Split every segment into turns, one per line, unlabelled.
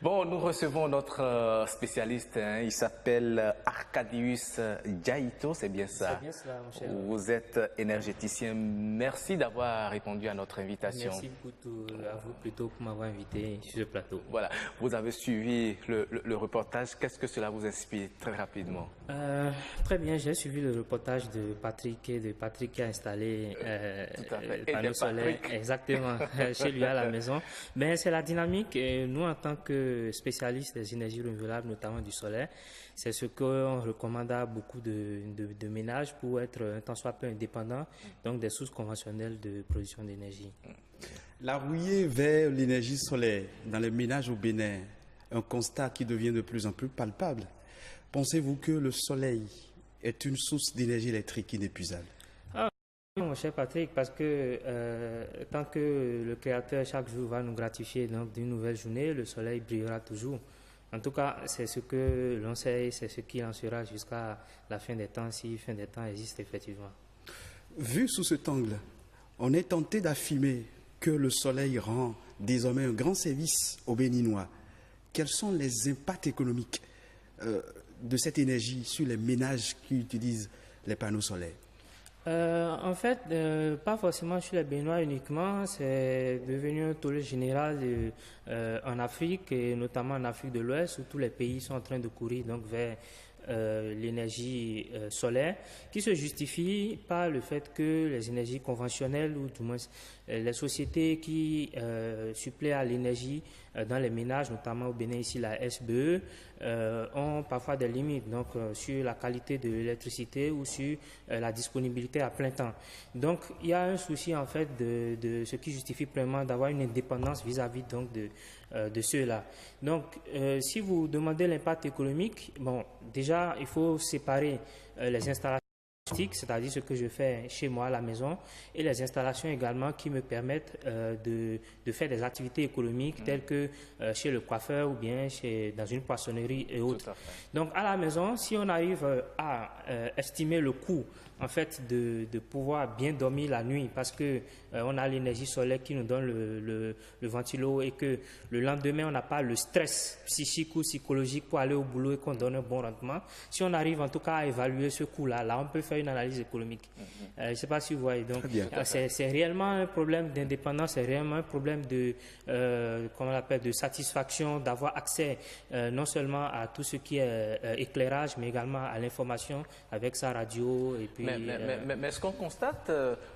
Bon, nous recevons notre spécialiste, hein, il s'appelle Arcadius Jaito, c'est bien ça?
C'est bien cela, mon cher.
Vous êtes énergéticien, merci d'avoir répondu à notre invitation.
Merci beaucoup à vous plutôt pour m'avoir invité sur ce plateau.
Voilà, vous avez suivi le reportage, qu'est-ce que cela vous inspire très rapidement?
Très bien, j'ai suivi le reportage de Patrick qui a installé le panneau solaire exactement chez lui à la maison. Mais c'est la dynamique et nous en tant que spécialistes des énergies renouvelables, notamment du solaire, c'est ce qu'on recommande à beaucoup de ménages pour être un tant soit peu indépendants, donc des sources conventionnelles de production d'énergie.
La rouillée vers l'énergie solaire dans les ménages au Bénin, un constat qui devient de plus en plus palpable. Pensez-vous que le soleil est une source d'énergie électrique inépuisable?
Oui, mon cher Patrick, parce que tant que le Créateur chaque jour va nous gratifier d'une nouvelle journée, le soleil brillera toujours. En tout cas, c'est ce que l'on sait, c'est ce qui en sera jusqu'à la fin des temps, si fin des temps existe effectivement.
Vu sous cet angle, on est tenté d'affirmer que le soleil rend désormais un grand service aux Béninois. Quels sont les impacts économiques de cette énergie sur les ménages qui utilisent les panneaux solaires?
En fait, pas forcément sur les Béninois uniquement, c'est devenu un tollé général en Afrique et notamment en Afrique de l'Ouest où tous les pays sont en train de courir donc vers l'énergie solaire qui se justifie par le fait que les énergies conventionnelles ou du moins les sociétés qui suppléent à l'énergie dans les ménages, notamment au Bénin ici la SBE, ont parfois des limites donc sur la qualité de l'électricité ou sur la disponibilité à plein temps. Donc il y a un souci en fait de ce qui justifie vraiment d'avoir une indépendance vis-à-vis donc de ceux-là. Donc si vous demandez l'impact économique, bon déjà il faut séparer les installations, c'est-à-dire ce que je fais chez moi à la maison, et les installations également qui me permettent de faire des activités économiques telles que chez le coiffeur ou bien dans une poissonnerie et autres. Donc à la maison, si on arrive à estimer le coût en fait de pouvoir bien dormir la nuit parce que on a l'énergie solaire qui nous donne le ventilo et que le lendemain on n'a pas le stress psychique ou psychologique pour aller au boulot et qu'on donne un bon rendement. Si on arrive en tout cas à évaluer ce coût-là, là on peut faire une analyse économique. Je ne sais pas si vous voyez. Donc c'est réellement un problème d'indépendance, c'est réellement un problème de comment on appelle, de satisfaction, d'avoir accès non seulement à tout ce qui est éclairage, mais également à l'information avec sa radio et puis.
Mais ce qu'on constate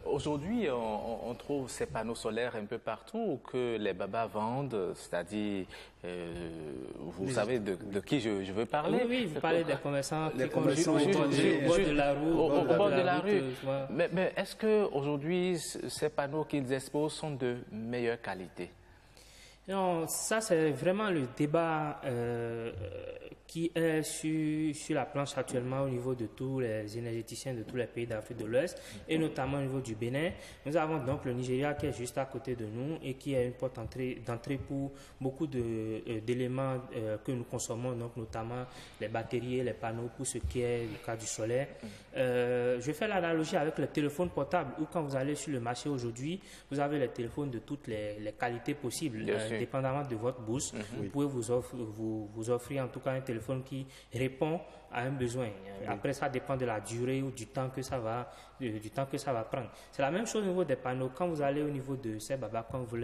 aujourd'hui, on trouve ces panneaux solaires un peu partout que les babas vendent, c'est-à-dire, vous savez de qui je veux parler.
Oui, vous parlez des commerçants qui
commerçants
au bord de la rue.
Au bord de la rue. Mais est-ce qu'aujourd'hui, ces panneaux qu'ils exposent sont de meilleure qualité?
Non, ça c'est vraiment le débat qui est sur la planche actuellement au niveau de tous les énergéticiens de tous les pays d'Afrique de l'Ouest et notamment au niveau du Bénin. Nous avons donc le Nigeria qui est juste à côté de nous et qui est une porte d'entrée pour beaucoup d'éléments que nous consommons, donc notamment les batteries et les panneaux pour ce qui est le cas du solaire. Je fais l'analogie avec les téléphones portables où quand vous allez sur le marché aujourd'hui, vous avez les téléphones de toutes les qualités possibles, dépendamment de votre bourse. Vous pouvez vous offrir en tout cas un téléphone qui répond à un besoin. Après, ça dépend de la durée ou du temps que ça va prendre. C'est la même chose au niveau des panneaux. Quand vous allez au niveau de ces babas, comme vous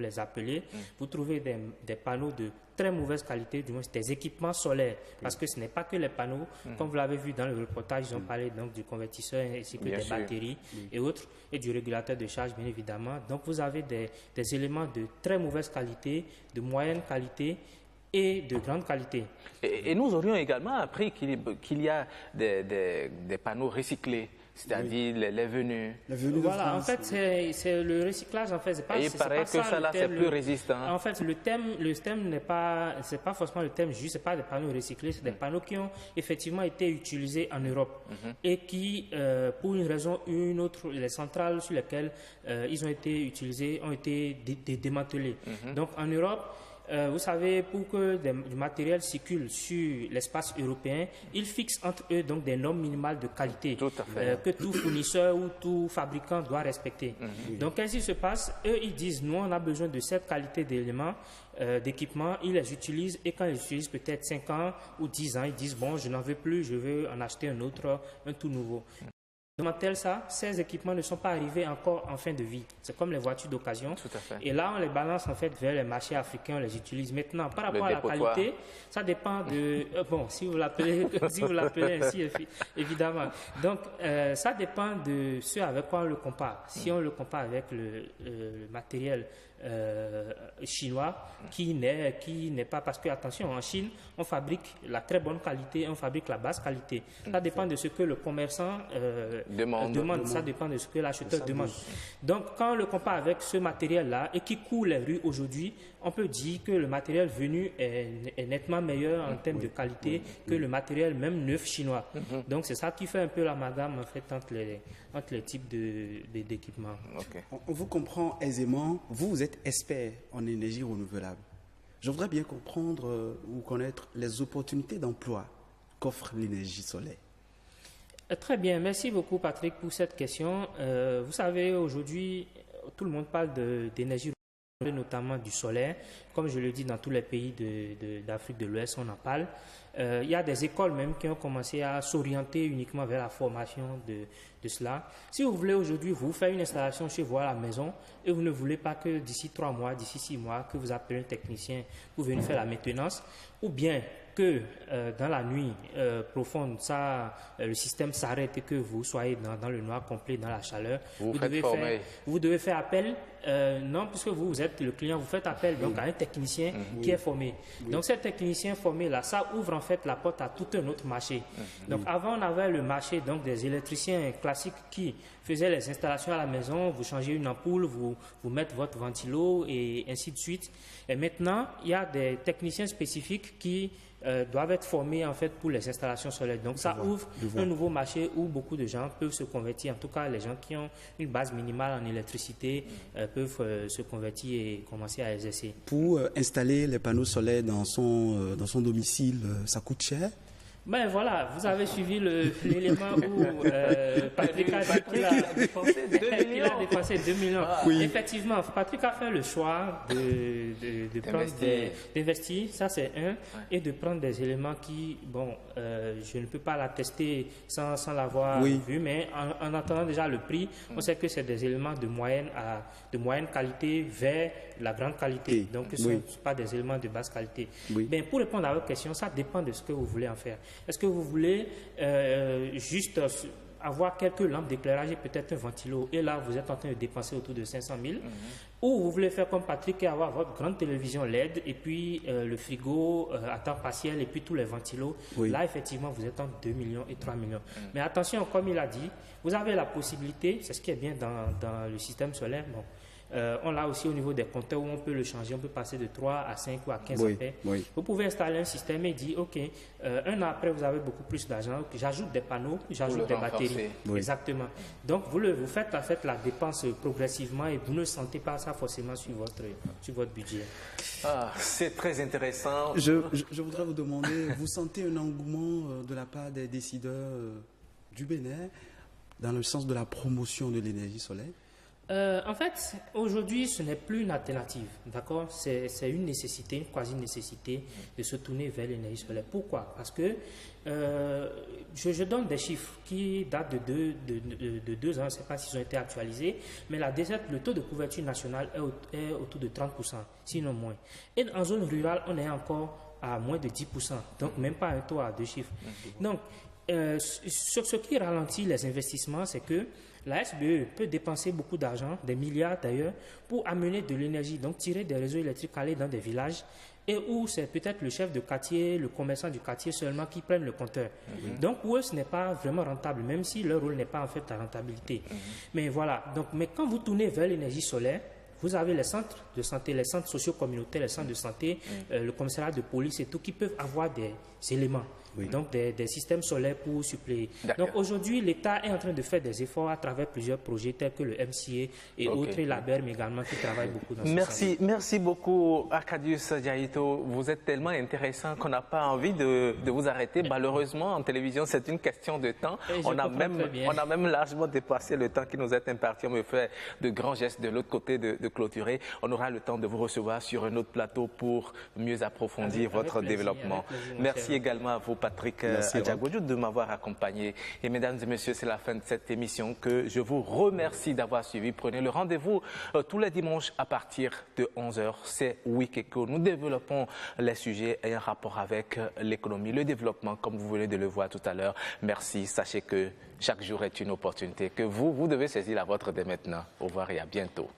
les appelez, vous trouvez des panneaux de très mauvaise qualité, du moins des équipements solaires, parce que ce n'est pas que les panneaux, comme vous l'avez vu dans le reportage, ils ont parlé donc du convertisseur ainsi que des batteries et autres, et du régulateur de charge, bien évidemment. Donc vous avez des éléments de très mauvaise qualité, de moyenne qualité, et de grande qualité.
Et nous aurions également appris qu'il y a des panneaux recyclés, c'est-à-dire les venus.
Voilà, en fait, c'est le recyclage, en fait, c'est pas.
Et il paraît que ça là, c'est plus résistant.
En fait, le thème n'est pas, c'est pas forcément le thème juste, c'est pas des panneaux recyclés, c'est des panneaux qui ont effectivement été utilisés en Europe et qui, pour une raison ou une autre, les centrales sur lesquelles ils ont été utilisés ont été démantelées. Donc en Europe, vous savez, pour que du matériel circule sur l'espace européen, ils fixent entre eux donc des normes minimales de qualité que tout fournisseur ou tout fabricant doit respecter. Donc, qu'est-ce qui se passe? Eux, ils disent, nous, on a besoin de cette qualité d'éléments, d'équipements, ils les utilisent et quand ils utilisent peut-être 5 ans ou 10 ans, ils disent, bon, je n'en veux plus, je veux en acheter un autre, un tout nouveau. Comment tel ça, ces équipements ne sont pas arrivés encore en fin de vie. C'est comme les voitures d'occasion. Et là, on les balance en fait vers les marchés africains, on les utilise maintenant. Par rapport à la qualité, ça dépend de... bon, si vous l'appelez ainsi, évidemment. Donc, ça dépend de ce avec quoi on le compare. Si on le compare avec le matériel chinois qui n'est pas... Parce que, attention, en Chine, on fabrique la très bonne qualité, on fabrique la basse qualité. Ça dépend de ce que le commerçant demande. Ça dépend de ce que l'acheteur demande. Donc, quand on le compare avec ce matériel-là et qui court les rues aujourd'hui, on peut dire que le matériel venu est nettement meilleur en termes de qualité que le matériel même neuf chinois. Donc, c'est ça qui fait un peu l'amalgame en fait entre les types d'équipements.
On vous comprend aisément. Vous êtes expert en énergie renouvelable. Je voudrais bien comprendre ou connaître les opportunités d'emploi qu'offre l'énergie solaire.
Très bien, merci beaucoup Patrick pour cette question. Vous savez, aujourd'hui, tout le monde parle d'énergie renouvelable, notamment du solaire. Comme je le dis, dans tous les pays d'Afrique de l'Ouest, on en parle. Il y a des écoles même qui ont commencé à s'orienter uniquement vers la formation de cela. Si vous voulez aujourd'hui vous faire une installation chez vous à la maison et vous ne voulez pas que d'ici 3 mois, d'ici 6 mois, que vous appelez un technicien pour venir faire la maintenance, ou bien que dans la nuit profonde, le système s'arrête et que vous soyez dans le noir complet, dans la chaleur, vous devez faire appel, non, puisque vous êtes le client, vous faites appel donc à un technicien qui est formé. Donc, cet technicien formé là, ça ouvre en fait la porte à tout un autre marché. Donc, avant, on avait le marché donc des électriciens classiques qui faisaient les installations à la maison, vous changez une ampoule, vous mettez votre ventilo et ainsi de suite. Et maintenant, il y a des techniciens spécifiques qui doivent être formés en fait pour les installations solaires. Donc ça ouvre un nouveau marché où beaucoup de gens peuvent se convertir. En tout cas, les gens qui ont une base minimale en électricité peuvent se convertir et commencer à exercer.
Pour installer les panneaux solaires dans son domicile, ça coûte cher?
Ben voilà, vous avez suivi l'élément où Patrick a dit qu'il a dépensé 2 millions. Oui. Effectivement, Patrick a fait le choix d'investir, ça c'est un, et de prendre des éléments qui, bon, je ne peux pas l'attester sans l'avoir vu, mais en attendant déjà le prix, on sait que c'est des éléments de moyenne qualité vers la grande qualité. Donc, ce ne sont pas des éléments de basse qualité. Ben, pour répondre à votre question, ça dépend de ce que vous voulez en faire. Est-ce que vous voulez juste avoir quelques lampes d'éclairage et peut-être un ventilo et là, vous êtes en train de dépenser autour de 500 000 ou vous voulez faire comme Patrick et avoir votre grande télévision LED et puis le frigo à temps partiel et puis tous les ventilos. Là, effectivement, vous êtes entre 2 millions et 3 millions. Mais attention, comme il a dit, vous avez la possibilité, c'est ce qui est bien dans le système solaire, bon, on l'a aussi au niveau des compteurs où on peut le changer, on peut passer de 3 à 5 ou à 15 ampères. Vous pouvez installer un système et dire, OK, un an après, vous avez beaucoup plus d'argent, j'ajoute des panneaux, j'ajoute des batteries. Exactement. Donc, vous faites en fait la dépense progressivement et vous ne sentez pas ça forcément sur votre budget.
Ah, c'est très intéressant.
Je voudrais vous demander, vous sentez un engouement de la part des décideurs du Bénin dans le sens de la promotion de l'énergie solaire?
En fait, aujourd'hui, ce n'est plus une alternative, d'accord? C'est une nécessité, une quasi-nécessité de se tourner vers l'énergie solaire. Pourquoi? Parce que je donne des chiffres qui datent de 2 ans, je ne sais pas s'ils ont été actualisés, mais le taux de couverture nationale est autour de 30%, sinon moins. Et en zone rurale, on est encore à moins de 10%, donc même pas un taux à 2 chiffres. Donc, sur ce qui ralentit les investissements, c'est que la SBE peut dépenser beaucoup d'argent, des milliards d'ailleurs, pour amener de l'énergie, donc tirer des réseaux électriques, aller dans des villages, et où c'est peut-être le chef de quartier, le commerçant du quartier seulement qui prennent le compteur. Donc pour eux, ce n'est pas vraiment rentable, même si leur rôle n'est pas en fait la rentabilité. Mais voilà, mais quand vous tournez vers l'énergie solaire, vous avez les centres de santé, les centres socio-communautaires, les centres de santé, le commissariat de police et tout, qui peuvent avoir des éléments. donc des systèmes solaires pour suppléer. Donc aujourd'hui, l'État est en train de faire des efforts à travers plusieurs projets tels que le MCA et autres, et la BERM également qui travaillent beaucoup dans ce sens.
Merci beaucoup Arkadiusz Diaito. Vous êtes tellement intéressant qu'on n'a pas envie de vous arrêter. Malheureusement, en télévision, c'est une question de temps. On a même largement dépassé le temps qui nous est imparti. On me fait de grands gestes de l'autre côté de clôturer. On aura le temps de vous recevoir sur un autre plateau pour mieux approfondir votre développement. Merci également à vous, Patrick Adjagodjo, de m'avoir accompagné. Et mesdames et messieurs, c'est la fin de cette émission que je vous remercie d'avoir suivi. Prenez le rendez-vous tous les dimanches à partir de 11h. C'est Week-Eco. Nous développons les sujets ayant rapport avec l'économie, le développement, comme vous venez de le voir tout à l'heure. Merci. Sachez que chaque jour est une opportunité que vous devez saisir la vôtre dès maintenant. Au revoir et à bientôt.